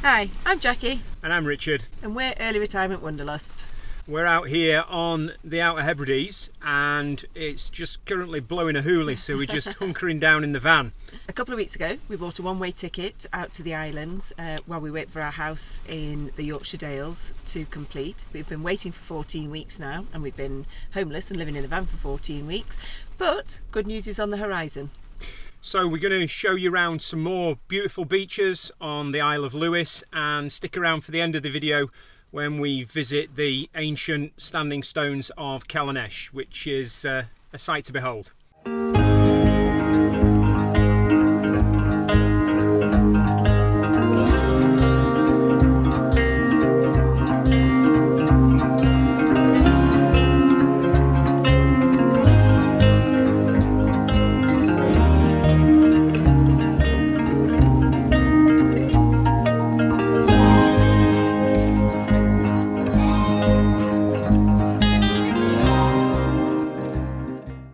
Hi, I'm Jackie And I'm Richard. and we're Early Retirement Wanderlust. We're out here on the Outer Hebrides and it's just currently blowing a hoolie, so we're just hunkering down in the van. A couple of weeks ago we bought a one-way ticket out to the islands while we wait for our house in the Yorkshire Dales to complete. We've been waiting for 14 weeks now and we've been homeless and living in the van for 14 weeks, but good news is on the horizon. So we're going to show you around some more beautiful beaches on the Isle of Lewis, and stick around for the end of the video when we visit the ancient standing stones of Callanish, which is a sight to behold.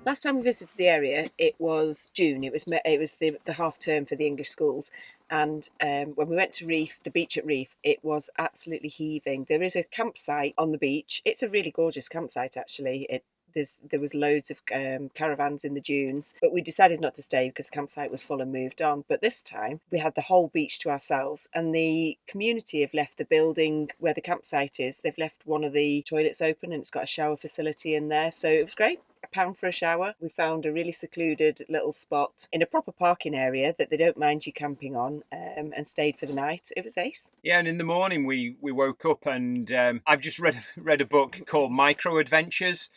Last time we visited the area, it was June. It was the half term for the English schools, and when we went to Reef, the beach at Reef, it was absolutely heaving. There is a campsite on the beach. It's a really gorgeous campsite, actually. There was loads of caravans in the dunes, but we decided not to stay because the campsite was full and moved on. But this time we had the whole beach to ourselves, and the community have left the building where the campsite is. They've left one of the toilets open and it's got a shower facility in there, so it was great. £1 for a shower. We found a really secluded little spot in a proper parking area that they don't mind you camping on, and stayed for the night. It was ace. Yeah, and in the morning we woke up and I've just read a book called Micro Adventures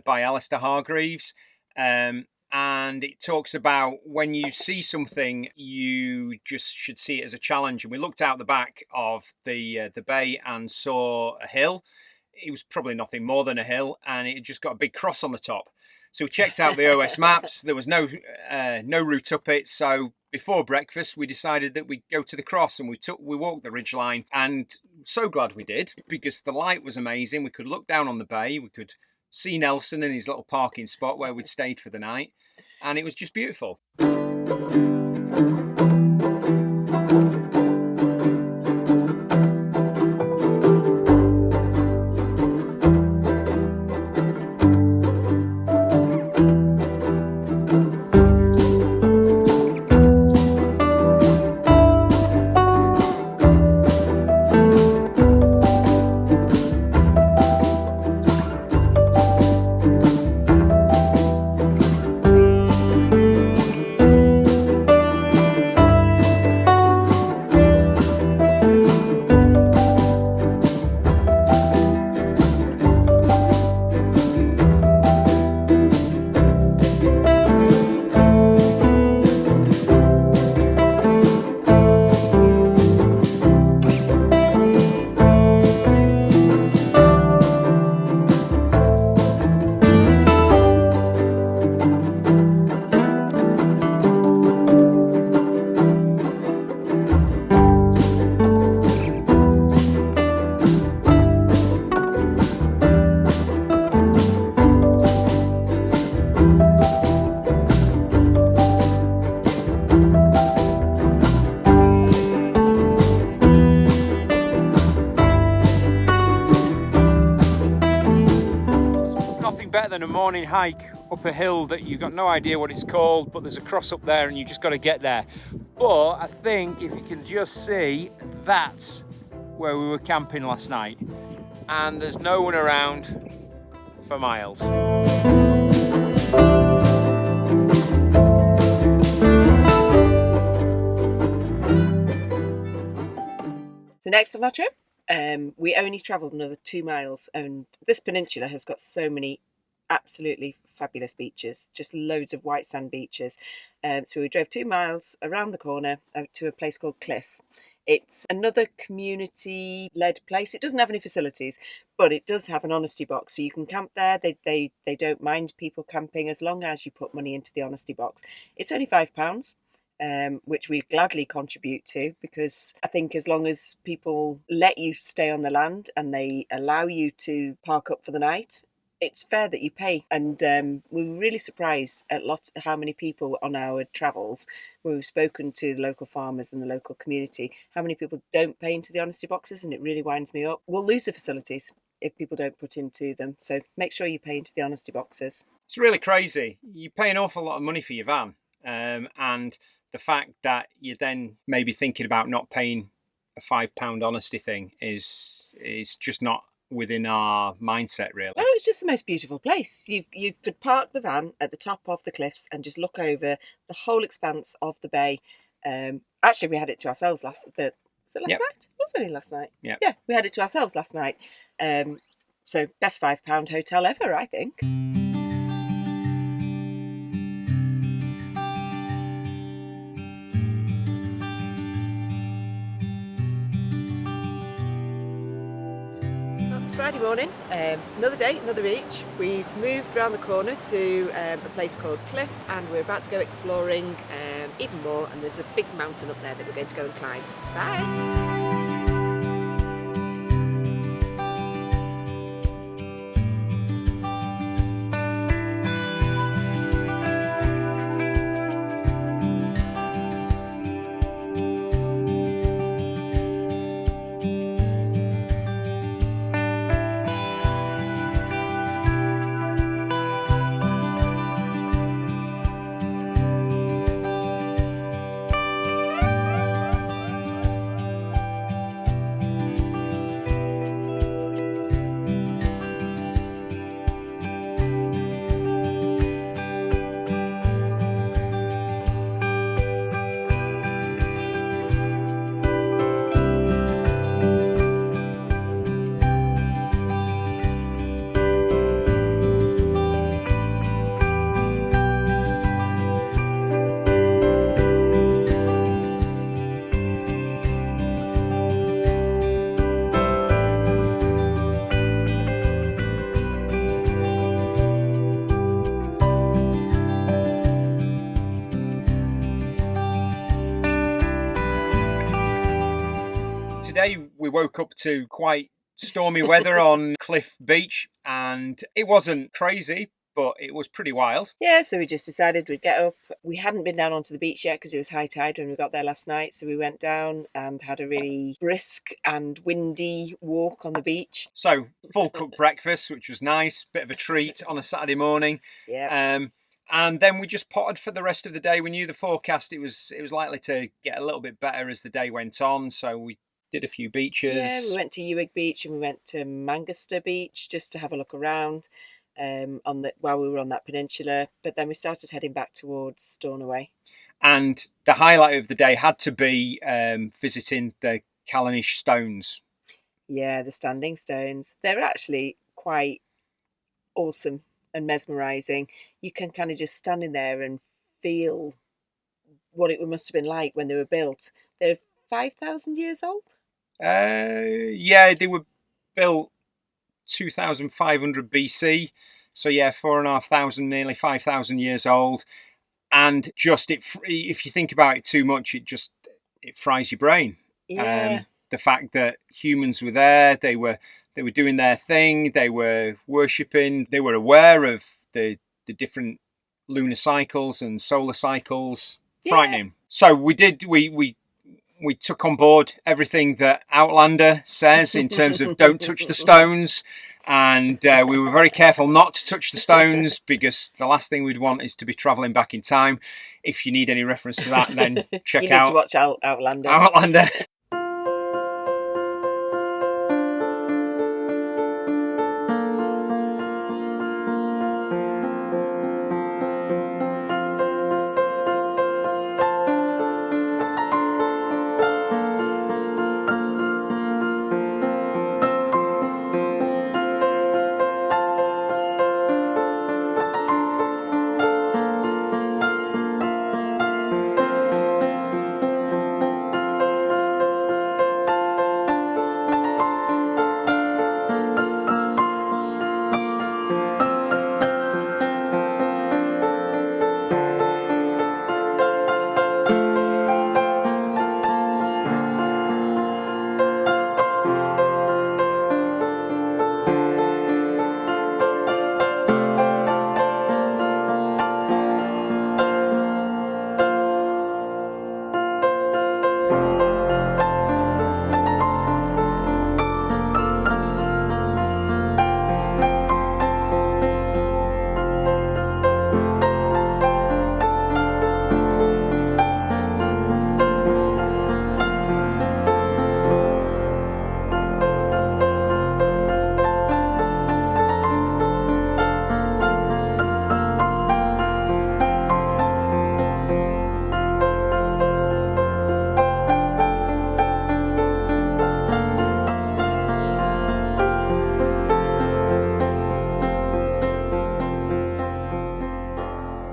by Alistair Hargreaves, and it talks about when you see something, you just should see it as a challenge. And we looked out the back of the bay and saw a hill. It was probably nothing more than a hill, and it had just got a big cross on the top. So we checked out the OS maps. There was no route up it. So before breakfast, we decided that we'd go to the cross, and we walked the ridgeline, and so glad we did, because the light was amazing. We could look down on the bay. We could see Nelson in his little parking spot where we'd stayed for the night, and it was just beautiful. Better than a morning hike up a hill that you've got no idea what it's called, but there's a cross up there and you just got to get there. But I think if you can just see, that's where we were camping last night, and there's no one around for miles. So next on our trip, we only travelled another 2 miles, and this peninsula has got so many absolutely fabulous beaches, just loads of white sand beaches. So we drove 2 miles around the corner to a place called Cliff. It's another community-led place. It doesn't have any facilities, but it does have an honesty box, so you can camp there. They don't mind people camping as long as you put money into the honesty box. It's only £5. Which we gladly contribute to, because I think as long as people let you stay on the land and they allow you to park up for the night, it's fair that you pay. And we were really surprised at how many people on our travels, when we've spoken to the local farmers and the local community, how many people don't pay into the honesty boxes, and it really winds me up. We'll lose the facilities if people don't put into them. So make sure you pay into the honesty boxes. It's really crazy. You pay an awful lot of money for your van, and the fact that you're then maybe thinking about not paying a £5 honesty thing is just not within our mindset, really. Oh, it's just the most beautiful place. You could park the van at the top of the cliffs and just look over the whole expanse of the bay. Actually, we had it to ourselves was it last Yep. night? It was only last night. Yep. Yeah, we had it to ourselves last night. So best £5 hotel ever, I think. Friday morning, another day, another beach. We've moved round the corner to a place called Cliff, and we're about to go exploring even more, and there's a big mountain up there that we're going to go and climb. Bye! Today we woke up to quite stormy weather on Cliff Beach, and it wasn't crazy, but it was pretty wild. Yeah, so we just decided we'd get up. We hadn't been down onto the beach yet because it was high tide when we got there last night, so we went down and had a really brisk and windy walk on the beach. So full cooked breakfast, which was nice, bit of a treat on a Saturday morning. Yeah. And then we just potted for the rest of the day. We knew the forecast, it was likely to get a little bit better as the day went on, so we did a few beaches. Yeah, we went to Ewig Beach and we went to Mangersta Beach just to have a look around while we were on that peninsula. But then we started heading back towards Stornoway. And the highlight of the day had to be visiting the Callanish Stones. Yeah, the standing stones. They're actually quite awesome and mesmerising. You can kind of just stand in there and feel what it must have been like when they were built. They're 5,000 years old? Yeah, they were built 2,500 BC. So yeah, 4,500, nearly 5,000 years old. And just if you think about it too much, it fries your brain. Yeah. The fact that humans were there, they were doing their thing, they were worshipping, they were aware of the different lunar cycles and solar cycles. Yeah. Frightening. So we took on board everything that Outlander says in terms of don't touch the stones, and we were very careful not to touch the stones because the last thing we'd want is to be travelling back in time. If you need any reference to that, then check you need to watch Outlander. Outlander.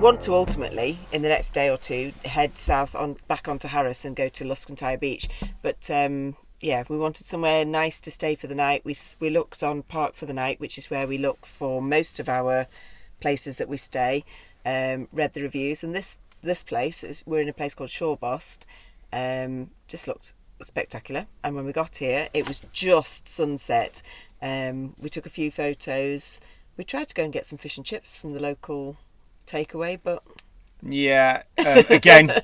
want to ultimately, in the next day or two, head south back onto Harris and go to Luscantire Beach. But yeah, we wanted somewhere nice to stay for the night. We looked on Park for the Night, which is where we look for most of our places that we stay. Read the reviews, and this place we're in a place called Shawbost. Just looked spectacular. And when we got here, it was just sunset. We took a few photos. We tried to go and get some fish and chips from the local takeaway, but yeah, again,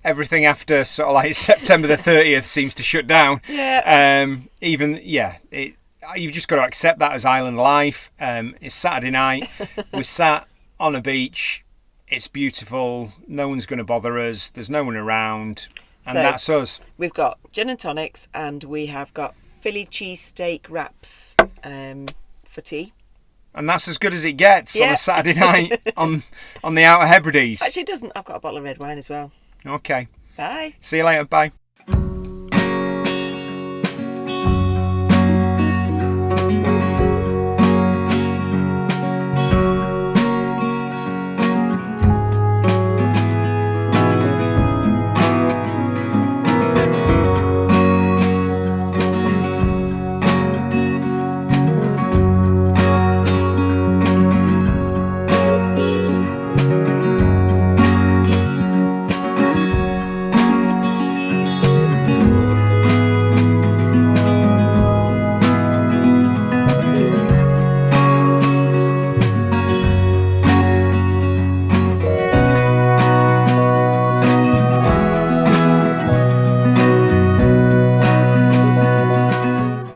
everything after sort of like September the 30th seems to shut down. Yeah. You've just got to accept that as island life. It's Saturday night. We're sat on a beach. It's beautiful. No one's going to bother us. There's no one around, and So, that's us. We've got gin and tonics, and we have got Philly cheesesteak wraps for tea. And that's as good as it gets on Yeah. a Saturday night on the Outer Hebrides. Actually, it doesn't. I've got a bottle of red wine as well. Okay. Bye. See you later. Bye.